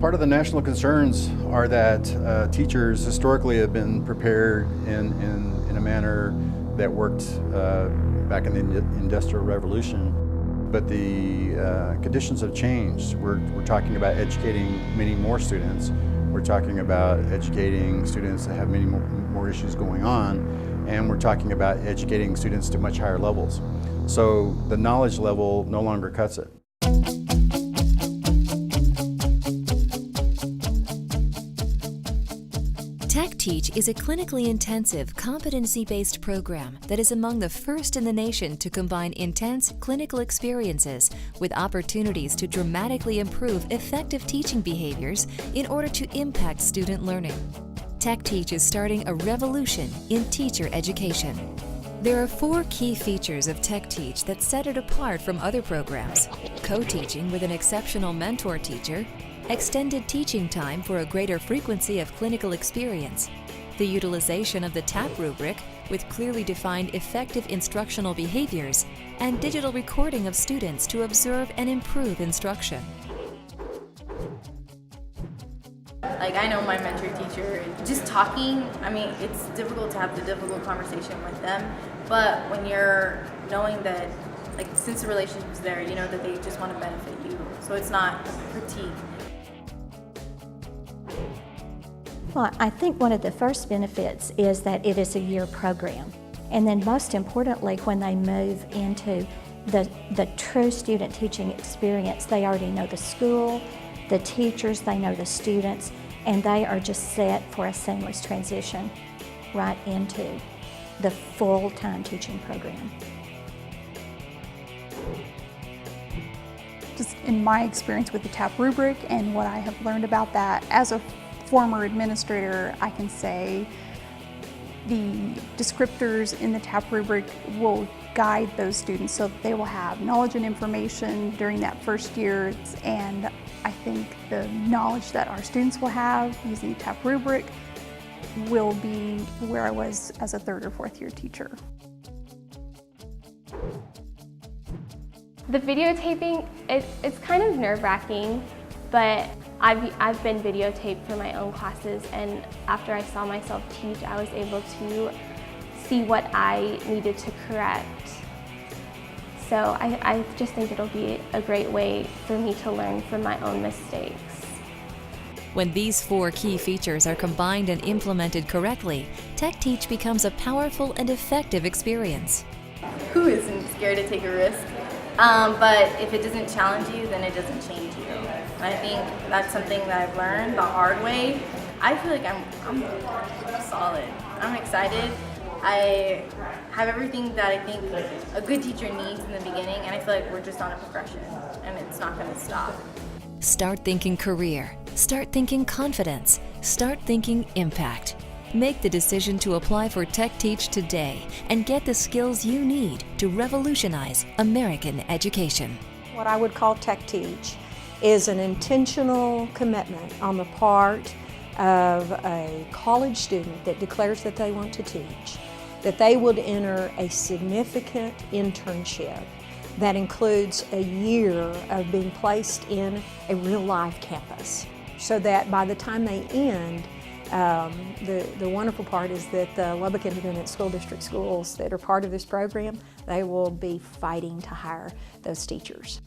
Part of the national concerns are that teachers historically have been prepared in a manner that worked back in the Industrial Revolution. But the conditions have changed. We're talking about educating many more students. We're talking about educating students that have many more issues going on. And we're talking about educating students to much higher levels. So the knowledge level no longer cuts it. TechTeach is a clinically intensive, competency-based program that is among the first in the nation to combine intense clinical experiences with opportunities to dramatically improve effective teaching behaviors in order to impact student learning. TechTeach is starting a revolution in teacher education. There are 4 key features of TechTeach that set it apart from other programs: co-teaching with an exceptional mentor teacher, extended teaching time for a greater frequency of clinical experience, the utilization of the TAP rubric with clearly defined effective instructional behaviors, and digital recording of students to observe and improve instruction. Like, I know my mentor teacher, just talking, I mean, it's difficult to have the difficult conversation with them, but when you're knowing that, like, since the relationship's there, you know that they just want to benefit you, so it's not a critique. Well, I think one of the first benefits is that it is a year program. And then most importantly, when they move into the true student teaching experience, they already know the school, the teachers, they know the students, and they are just set for a seamless transition right into the full-time teaching program. Just in my experience with the TAP rubric and what I have learned about that, as a former administrator, I can say the descriptors in the TAP rubric will guide those students so that they will have knowledge and information during that first year, and I think the knowledge that our students will have using the TAP rubric will be where I was as a 3rd or 4th year teacher. The videotaping, it's kind of nerve-wracking, but I've been videotaped for my own classes, and after I saw myself teach, I was able to see what I needed to correct. So I just think it'll be a great way for me to learn from my own mistakes. When these 4 key features are combined and implemented correctly, TechTeach becomes a powerful and effective experience. Who isn't scared to take a risk? But if it doesn't challenge you, then it doesn't change you. And I think that's something that I've learned the hard way. I feel like I'm solid. I'm excited. I have everything that I think a good teacher needs in the beginning, and I feel like we're just on a progression, and it's not going to stop. Start thinking career. Start thinking confidence. Start thinking impact. Make the decision to apply for TechTeach today and get the skills you need to revolutionize American education. What I would call TechTeach is an intentional commitment on the part of a college student that declares that they want to teach, that they would enter a significant internship that includes a year of being placed in a real-life campus, so that by the time they end, the wonderful part is that the Lubbock Independent School District schools that are part of this program, they will be fighting to hire those teachers.